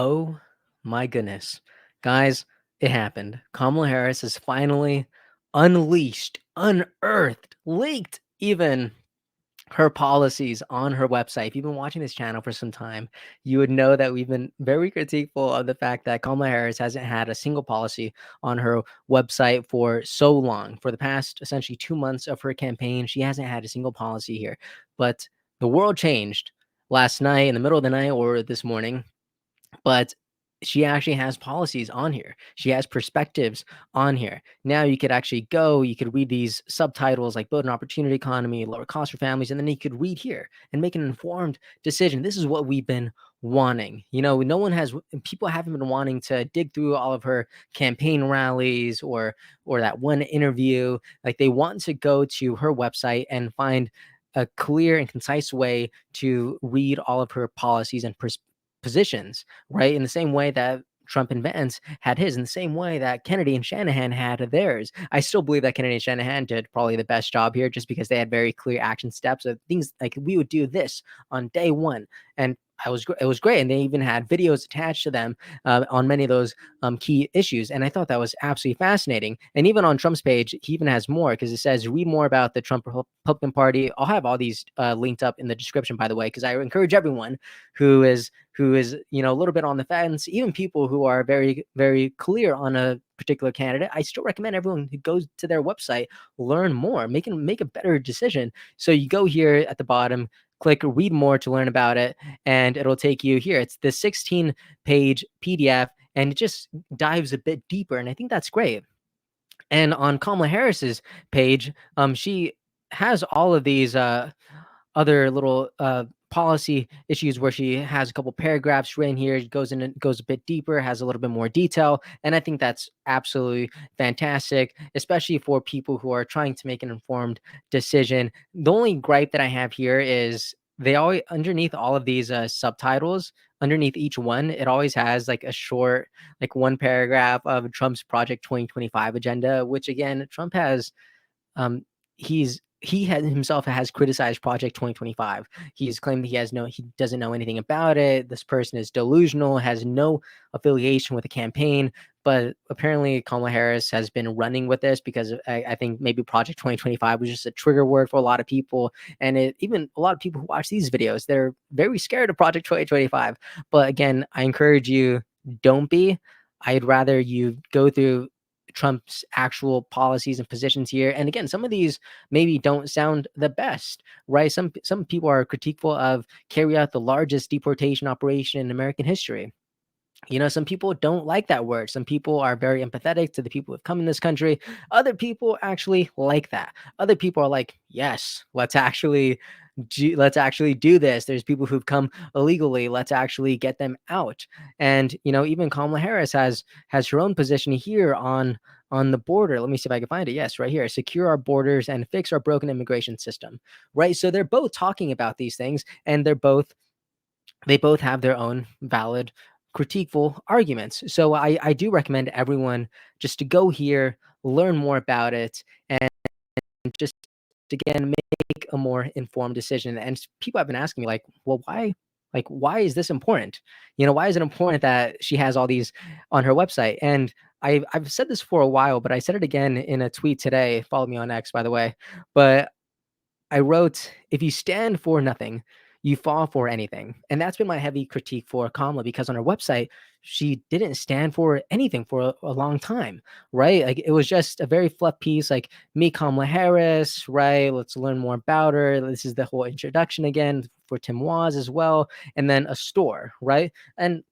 Oh my goodness. Guys, it happened. Kamala Harris has finally unleashed, unearthed, leaked even her policies on her website. If you've been watching this channel for some time, you would know that we've been very critical of the fact that Kamala Harris hasn't had a single policy on her website for so long. For the past essentially 2 months of her campaign, she hasn't had a single policy here. But the world changed last night, in the middle of the night, or this morning, but she actually has policies on here. She has perspectives on here. Now you could actually go, you could read these subtitles like build an opportunity economy, lower cost for families, and then you could read here and make an informed decision. This is what we've been wanting. No one has, people haven't been wanting to dig through all of her campaign rallies or that one interview. Like, they want to go to her website and find a clear and concise way to read all of her policies and positions, right? In the same way that Trump and Vance had his, in the same way that Kennedy and Shanahan had theirs. I still believe that Kennedy and Shanahan did probably the best job here, just because they had very clear action steps of things like, we would do this on day one. And it was great. And they even had videos attached to them on many of those key issues. And I thought that was absolutely fascinating. And even on Trump's page, he even has more, because it says, read more about the Trump Republican Party. I'll have all these linked up in the description, by the way, because I encourage everyone who is a little bit on the fence, even people who are very, very clear on a particular candidate. I still recommend everyone who goes to their website, learn more, make a better decision. So you go here at the bottom, click read more to learn about it, and it'll take you here. It's the 16-page PDF, and it just dives a bit deeper, and I think that's great. And on Kamala Harris's page, she has all of these other little policy issues where she has a couple paragraphs written here, goes a bit deeper, has a little bit more detail, and I think that's absolutely fantastic, especially for people who are trying to make an informed decision. The only gripe that I have here is they always, underneath all of these subtitles, underneath each one, it always has like a short, like one paragraph of Trump's Project 2025 agenda, which again, Trump has um, he had himself has criticized Project 2025. He's claimed he doesn't know anything about it. This person is delusional, has no affiliation with the campaign. But apparently Kamala Harris has been running with this, because I think maybe Project 2025 was just a trigger word for a lot of people. And even a lot of people who watch these videos, they're very scared of Project 2025. But again, I encourage you, don't be. I'd rather you go through Trump's actual policies and positions here. And again, some of these maybe don't sound the best, right? Some people are critiqueful of carry out the largest deportation operation in American history. Some people don't like that word. Some people are very empathetic to the people who have come in this country. Other people actually like that. Other people are like, yes, let's actually do this. There's people who've come illegally. Let's actually get them out. And even Kamala Harris has her own position here on the border. Let me see if I can find it. Yes, right here. Secure our borders and fix our broken immigration system. Right. So they're both talking about these things, and they both have their own valid critiqueful arguments. So I do recommend everyone just to go here, learn more about it, and just again make a more informed decision. And people have been asking me like, well, why is this important? Why is it important that she has all these on her website? And I've said this for a while, but I said it again in a tweet today. Follow me on X, by the way. But I wrote, if you stand for nothing, you fall for anything. And that's been my heavy critique for Kamala, because on her website, she didn't stand for anything for a long time, right? Like, it was just a very fluff piece, like, me, Kamala Harris, right? Let's learn more about her. This is the whole introduction again for Tim Waz as well. And then a store, right? And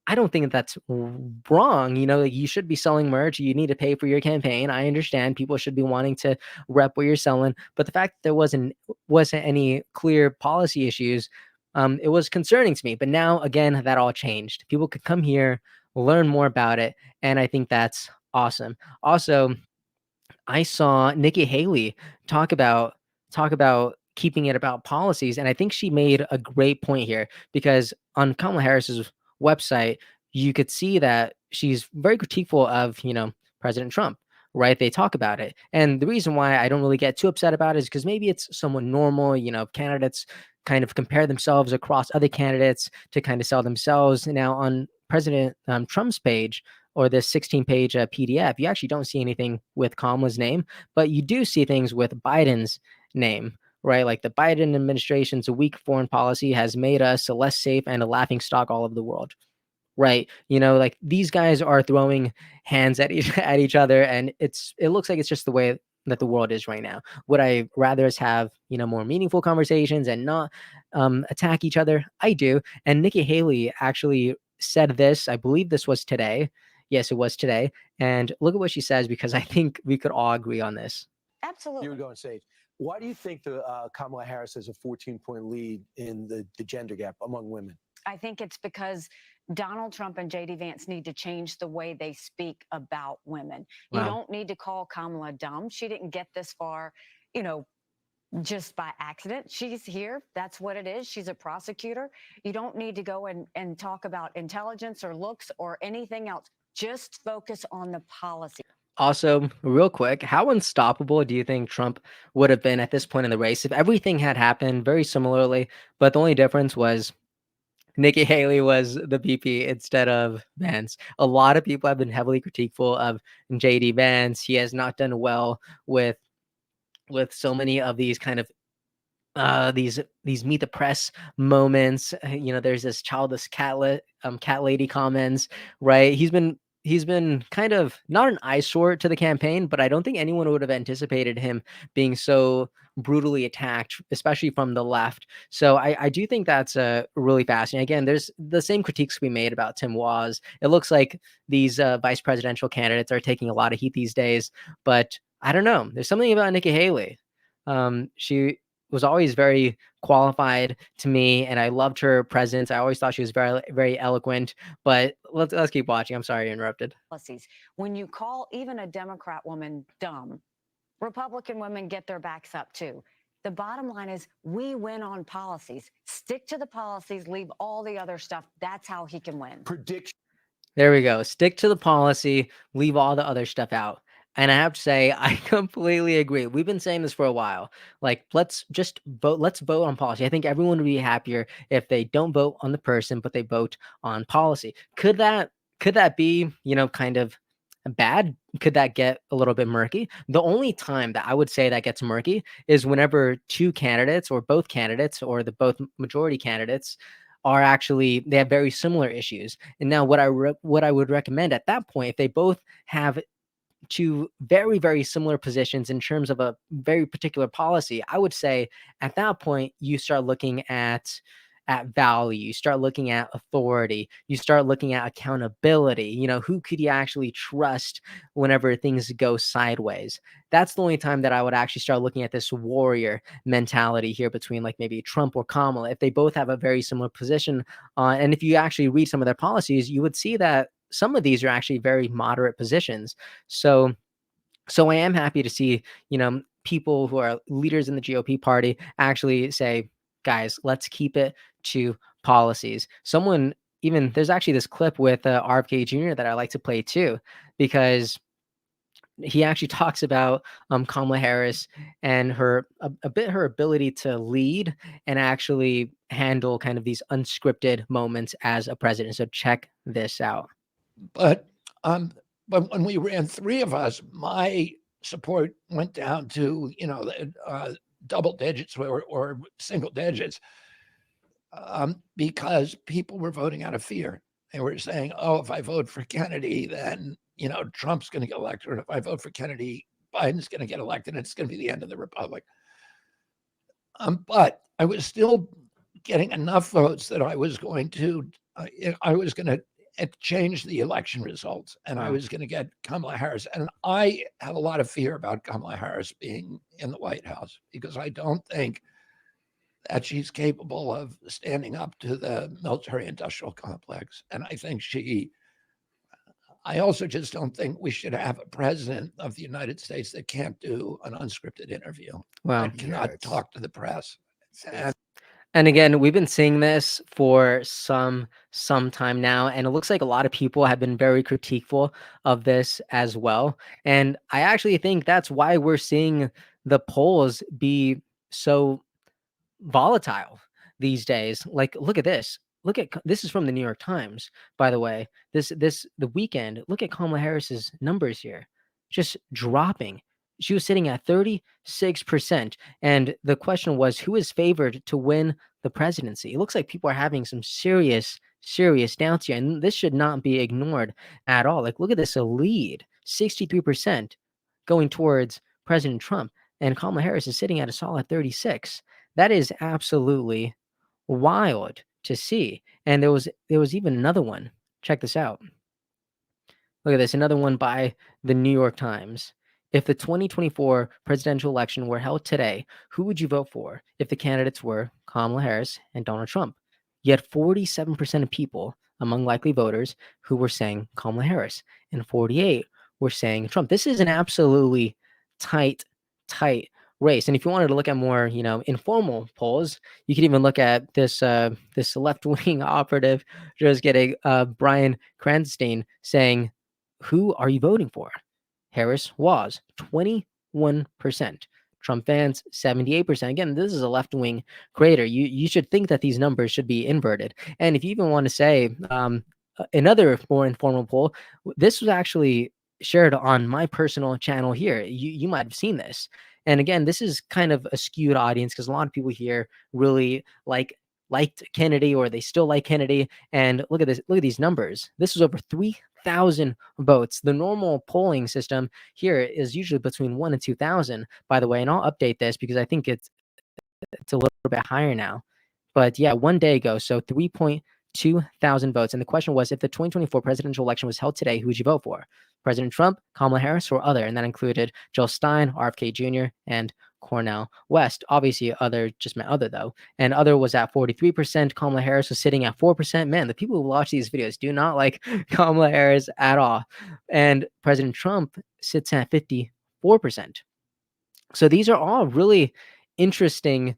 I don't think that's wrong. Like, you should be selling merch. You need to pay for your campaign. I understand people should be wanting to rep what you're selling, but the fact that there wasn't any clear policy issues, it was concerning to me. But now, again, that all changed. People could come here, learn more about it, and I think that's awesome. Also, I saw Nikki Haley talk about keeping it about policies, and I think she made a great point here, because on Kamala Harris's website, you could see that she's very critiqueful of President Trump, right? They talk about it. And the reason why I don't really get too upset about it is because maybe it's somewhat normal. Candidates kind of compare themselves across other candidates to kind of sell themselves. Now, on President Trump's page, or this 16-page PDF, you actually don't see anything with Kamala's name, but you do see things with Biden's name, right? Like the Biden administration's weak foreign policy has made us a less safe and a laughing stock all over the world. Right. Like these guys are throwing hands at each other, and it looks like it's just the way that the world is right now. Would I rather us have, more meaningful conversations and not attack each other? I do. And Nikki Haley actually said this. I believe this was today. Yes, it was today. And look at what she says, because I think we could all agree on this. Absolutely. You would go on stage. Why do you think the Kamala Harris has a 14-point lead in the gender gap among women? I think it's because Donald Trump and J.D. Vance need to change the way they speak about women. You don't need to call Kamala dumb. She didn't get this far, just by accident. She's here. That's what it is. She's a prosecutor. You don't need to go and talk about intelligence or looks or anything else. Just focus on the policy. Also, real quick, how unstoppable do you think Trump would have been at this point in the race if everything had happened very similarly, but the only difference was Nikki Haley was the VP instead of Vance? A lot of people have been heavily critiqueful of JD Vance. He has not done well with so many of these kind of these meet the press moments. There's this childless cat lady comments, right? He's been kind of not an eyesore to the campaign, but I don't think anyone would have anticipated him being so brutally attacked, especially from the left. So I do think that's really fascinating. Again, there's the same critiques we made about Tim Walz. It looks like these vice presidential candidates are taking a lot of heat these days, but I don't know. There's something about Nikki Haley. She was always very qualified to me, and I loved her presence. I always thought she was very, very eloquent. But let's keep watching. I'm sorry I interrupted. When you call even a Democrat woman dumb, Republican women get their backs up too. The bottom line is we win on policies. Stick to the policies, leave all the other stuff. That's how he can win. Prediction. There we go. Stick to the policy, leave all the other stuff out. And I have to say, I completely agree. We've been saying this for a while. Like, let's just vote. Let's vote on policy. I think everyone would be happier if they don't vote on the person, but they vote on policy. Could that be, kind of bad? Could that get a little bit murky? The only time that I would say that gets murky is whenever two candidates, or both candidates, or the both majority candidates are actually, they have very similar issues. And now what I would recommend at that point, if they both have two very, very similar positions in terms of a very particular policy, I would say at that point you start looking at value, you start looking at authority, you start looking at accountability. Who could you actually trust whenever things go sideways? That's the only time that I would actually start looking at this warrior mentality here between, like, maybe Trump or Kamala, if they both have a very similar position. And if you actually read some of their policies, you would see that some of these are actually very moderate positions. So I am happy to see, people who are leaders in the GOP party actually say, guys, let's keep it to policies. There's actually this clip with RFK Jr. that I like to play too, because he actually talks about Kamala Harris and her ability to lead and actually handle kind of these unscripted moments as a president. So check this out. But when we ran, three of us, my support went down to double digits or single digits, because people were voting out of fear. They were saying, "Oh, if I vote for Kennedy, then Trump's going to get elected. Or if I vote for Kennedy, Biden's going to get elected. And it's going to be the end of the republic." But I was still getting enough votes that I was going to change the election results, and I was going to get Kamala Harris. And I have a lot of fear about Kamala Harris being in the White House, because I don't think that she's capable of standing up to the military-industrial complex. And I also just don't think we should have a president of the United States that can't do an unscripted interview, Wow. that cannot talk to the press. And again, we've been seeing this for some time now, and it looks like a lot of people have been very critiqueful of this as well. And I actually think that's why we're seeing the polls be so volatile these days. Like, look at this. Look at this is from the New York Times, by the way. This the weekend. Look at Kamala Harris's numbers here, just dropping. She was sitting at 36%, and the question was, who is favored to win the presidency? It looks like people are having some serious doubts here, and this should not be ignored at all. Like, look at this, a lead, 63% going towards President Trump, and Kamala Harris is sitting at a solid 36. That is absolutely wild to see. And there was even another one. Check this out. Look at this, another one by the New York Times. If the 2024 presidential election were held today, who would you vote for if the candidates were Kamala Harris and Donald Trump? Yet 47% of people among likely voters who were saying Kamala Harris and 48 were saying Trump. This is an absolutely tight race. And if you wanted to look at more, informal polls, you could even look at this left-wing operative just getting Brian Cranstein saying, who are you voting for? Harris was 21%. Trump fans 78%. Again, this is a left-wing creator. You should think that these numbers should be inverted. And if you even want to say another more informal poll, this was actually shared on my personal channel here. You might have seen this. And again, this is kind of a skewed audience because a lot of people here really liked Kennedy, or they still like Kennedy. And look at this. Look at these numbers. This was over 3,000 votes. The normal polling system here is usually between 1 and 2,000, by the way. And I'll update this because I think it's a little bit higher now. But yeah, one day ago, so 3.2 thousand votes. And the question was, if the 2024 presidential election was held today, who would you vote for? President Trump, Kamala Harris, or other? And that included Jill Stein, RFK Jr., and Cornel West. Obviously, other just meant other, though. And other was at 43%. Kamala Harris was sitting at 4%. Man, the people who watch these videos do not like Kamala Harris at all. And President Trump sits at 54%. So these are all really interesting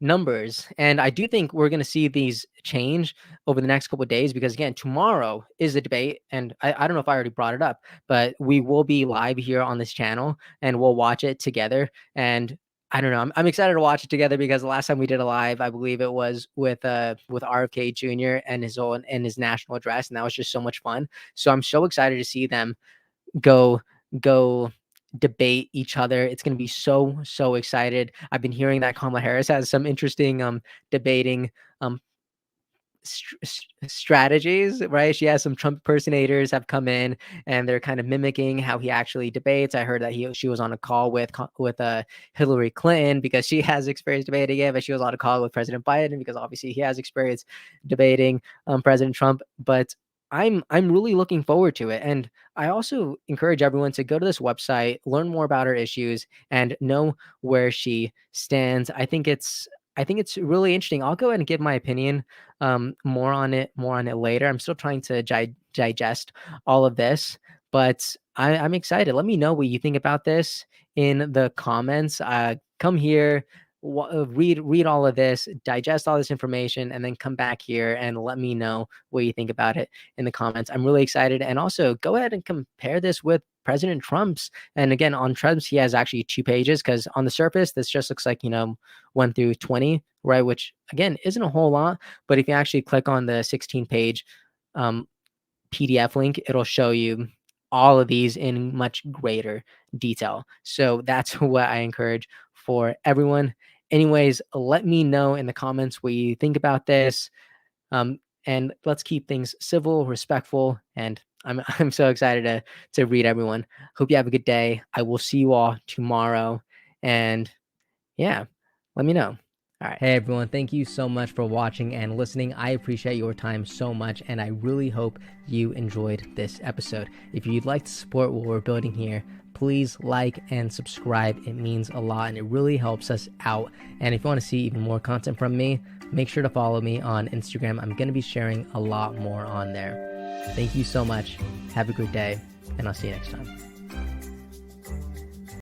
numbers. And I do think we're going to see these change over the next couple of days because, again, tomorrow is the debate. And I don't know if I already brought it up, but we will be live here on this channel and we'll watch it together. And I don't know. I'm excited to watch it together because the last time we did a live, I believe it was with RFK Jr. and his national address, and that was just so much fun. So I'm so excited to see them go debate each other. It's going to be so excited. I've been hearing that Kamala Harris has some interesting debating strategies, right? She has some Trump impersonators have come in and they're kind of mimicking how he actually debates. I heard that she was on a call with Hillary Clinton because she has experience debating it, but she was on a call with President Biden because obviously he has experience debating President Trump. But I'm really looking forward to it. And I also encourage everyone to go to this website, learn more about her issues, and know where she stands. I think it's really interesting. I'll go ahead and give my opinion more on it later. I'm still trying to digest all of this, but I'm excited. Let me know what you think about this in the comments. Come here, read all of this, digest all this information, and then come back here and let me know what you think about it in the comments. I'm really excited. And also go ahead and compare this with President Trump's. And again, on Trump's, he has actually 2 pages because on the surface, this just looks like, 1 through 20, right? Which again, isn't a whole lot. But if you actually click on the 16-page PDF link, it'll show you all of these in much greater detail. So that's what I encourage for everyone. Anyways, let me know in the comments what you think about this. And let's keep things civil, respectful, and I'm so excited to read everyone. Hope you have a good day. I will see you all tomorrow. And yeah, let me know. All right. Hey everyone, thank you so much for watching and listening. I appreciate your time so much, and I really hope you enjoyed this episode. If you'd like to support what we're building here, please like and subscribe. It means a lot and it really helps us out. And if you want to see even more content from me, make sure to follow me on Instagram. I'm going to be sharing a lot more on there. Thank you so much. Have a good day, and I'll see you next time.